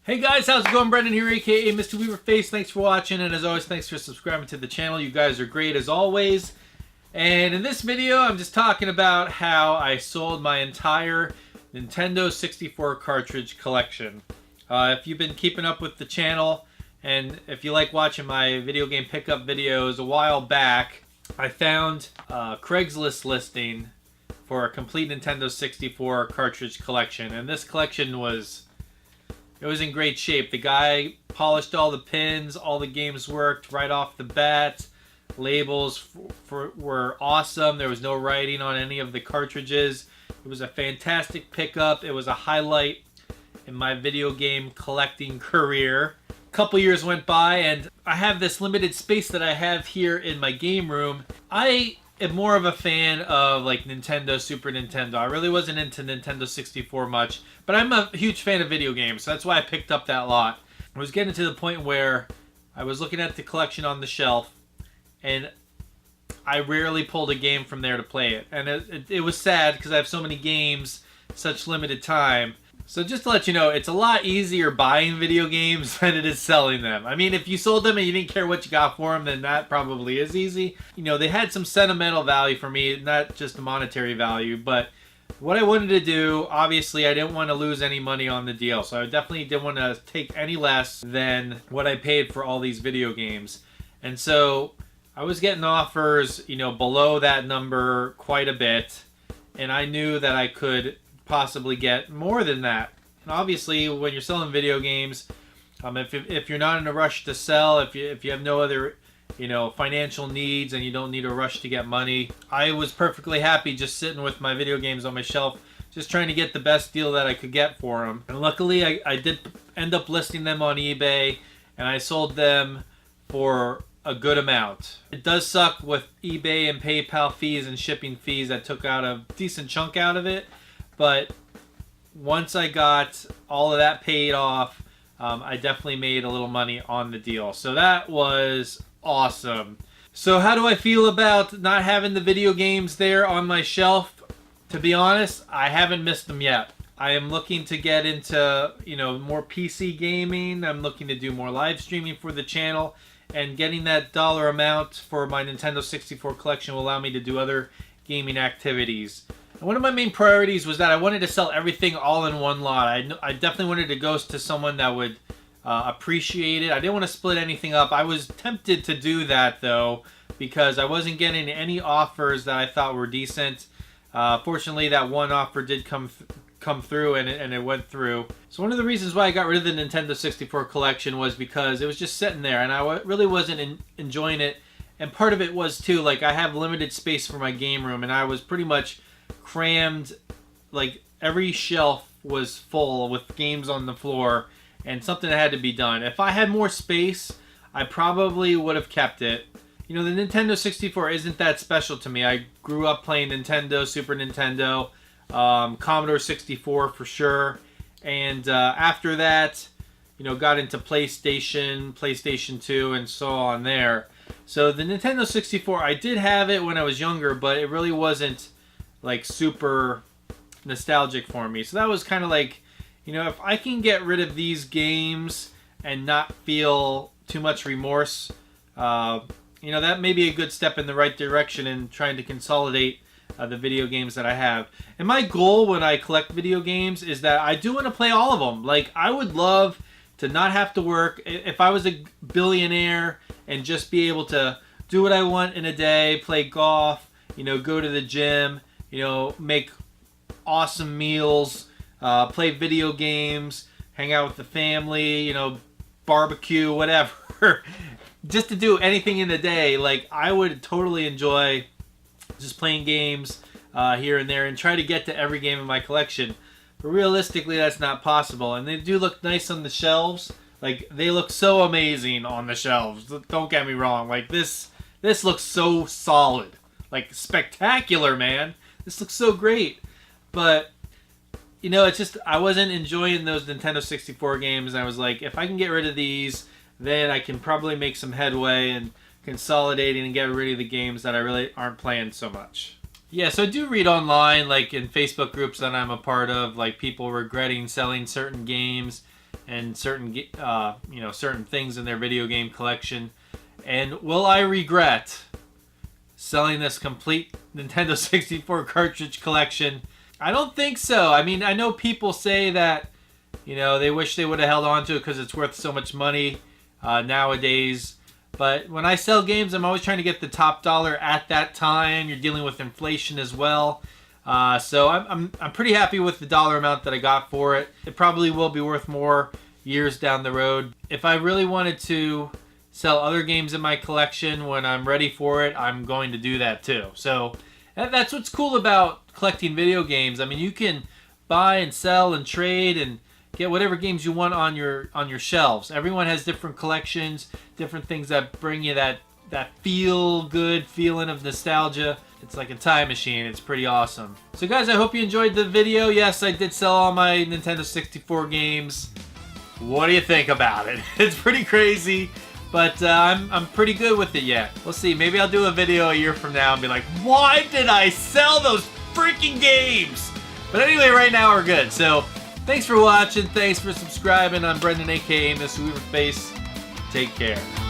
Hey guys, how's it going? Brendan here, aka Mr. Weaverface. Thanks for watching, and as always, thanks for subscribing to the channel. You guys are great as always. And in this video, I'm just talking about how I sold my entire Nintendo 64 cartridge collection. If you've been keeping up with the channel, and if you like watching my video game pickup videos, a while back, I found a Craigslist listing for a complete Nintendo 64 cartridge collection. And this collection was in great shape. The guy polished all the pins, all the games worked right off the bat. Labels were awesome. There was no writing on any of the cartridges. It was a fantastic pickup. It was a highlight in my video game collecting career. A couple years went by, and I have this limited space that I have here in my game room. I am more of a fan of like Nintendo, Super Nintendo. I really wasn't into Nintendo 64 much, but I'm a huge fan of video games, so that's why I picked up that lot. I was getting to the point where I was looking at the collection on the shelf, and I rarely pulled a game from there to play it. And it was sad because I have so many games, such limited time. So just to let you know, it's a lot easier buying video games than it is selling them. I mean, if you sold them and you didn't care what you got for them, then that probably is easy. You know, they had some sentimental value for me, not just a monetary value. But what I wanted to do, obviously, I didn't want to lose any money on the deal. So I definitely didn't want to take any less than what I paid for all these video games. And so I was getting offers, you know, below that number quite a bit. And I knew that I could possibly get more than that. And obviously, when you're selling video games, if you're not in a rush to sell, if you have no other, you know, financial needs and you don't need a rush to get money, I was perfectly happy just sitting with my video games on my shelf, just trying to get the best deal that I could get for them. And luckily, I did end up listing them on eBay, and I sold them for a good amount. It does suck with eBay and PayPal fees and shipping fees. That took out a decent chunk out of it. But once I got all of that paid off, I definitely made a little money on the deal. So that was awesome. So how do I feel about not having the video games there on my shelf? To be honest, I haven't missed them yet. I am looking to get into, you know, more PC gaming. I'm looking to do more live streaming for the channel. And getting that dollar amount for my Nintendo 64 collection will allow me to do other gaming activities. One of my main priorities was that I wanted to sell everything all in one lot. I definitely wanted to go to someone that would appreciate it. I didn't want to split anything up. I was tempted to do that, though, because I wasn't getting any offers that I thought were decent. Fortunately, that one offer did come through, and it went through. So one of the reasons why I got rid of the Nintendo 64 collection was because it was just sitting there, and I really wasn't enjoying it. And part of it was, too, like I have limited space for my game room, and I was pretty much crammed. Like every shelf was full with games on the floor and something that had to be done. If I had more space, I probably would have kept it. You know, the Nintendo 64 isn't that special to me. I grew up playing Nintendo, Super Nintendo, Commodore 64 for sure, and after that, you know, got into PlayStation 2 and so on there. So the Nintendo 64, I did have it when I was younger, but it really wasn't like super nostalgic for me. So that was kind of like, you know, if I can get rid of these games and not feel too much remorse, you know, that may be a good step in the right direction in trying to consolidate the video games that I have. And my goal when I collect video games is that I do want to play all of them. Like, I would love to not have to work. If I was a billionaire and just be able to do what I want in a day, play golf, you know, go to the gym, you know, make awesome meals, play video games, hang out with the family, you know, barbecue, whatever. Just to do anything in the day, like, I would totally enjoy just playing games here and there and try to get to every game in my collection. But realistically, that's not possible. And they do look nice on the shelves. Like, they look so amazing on the shelves. Don't get me wrong. Like, this looks so solid. Like, spectacular, man. This looks so great. But, you know, it's just, I wasn't enjoying those Nintendo 64 games. And I was like, if I can get rid of these, then I can probably make some headway and consolidating and get rid of the games that I really aren't playing so much. Yeah, so I do read online, like in Facebook groups that I'm a part of, like people regretting selling certain games and certain certain things in their video game collection. And will I regret selling this complete Nintendo 64 cartridge collection? I don't think so. I mean, I know people say that, you know, they wish they would have held on to it because it's worth so much money nowadays. But when I sell games, I'm always trying to get the top dollar at that time. You're dealing with inflation as well. So I'm pretty happy with the dollar amount that I got for it. It probably will be worth more years down the road. If I really wanted to sell other games in my collection when I'm ready for it, I'm going to do that too. So that's what's cool about collecting video games. I mean, you can buy and sell and trade and get whatever games you want on your shelves. Everyone has different collections, different things that bring you that feel-good feeling of nostalgia. It's like a time machine. It's pretty awesome. So guys, I hope you enjoyed the video. Yes, I did sell all my Nintendo 64 games. What do you think about it? It's pretty crazy, but I'm pretty good with it yet. We'll see. Maybe I'll do a video a year from now and be like, why did I sell those freaking games? But anyway, right now we're good. So thanks for watching. Thanks for subscribing. I'm Brendan, aka Mr. Weaverface. Take care.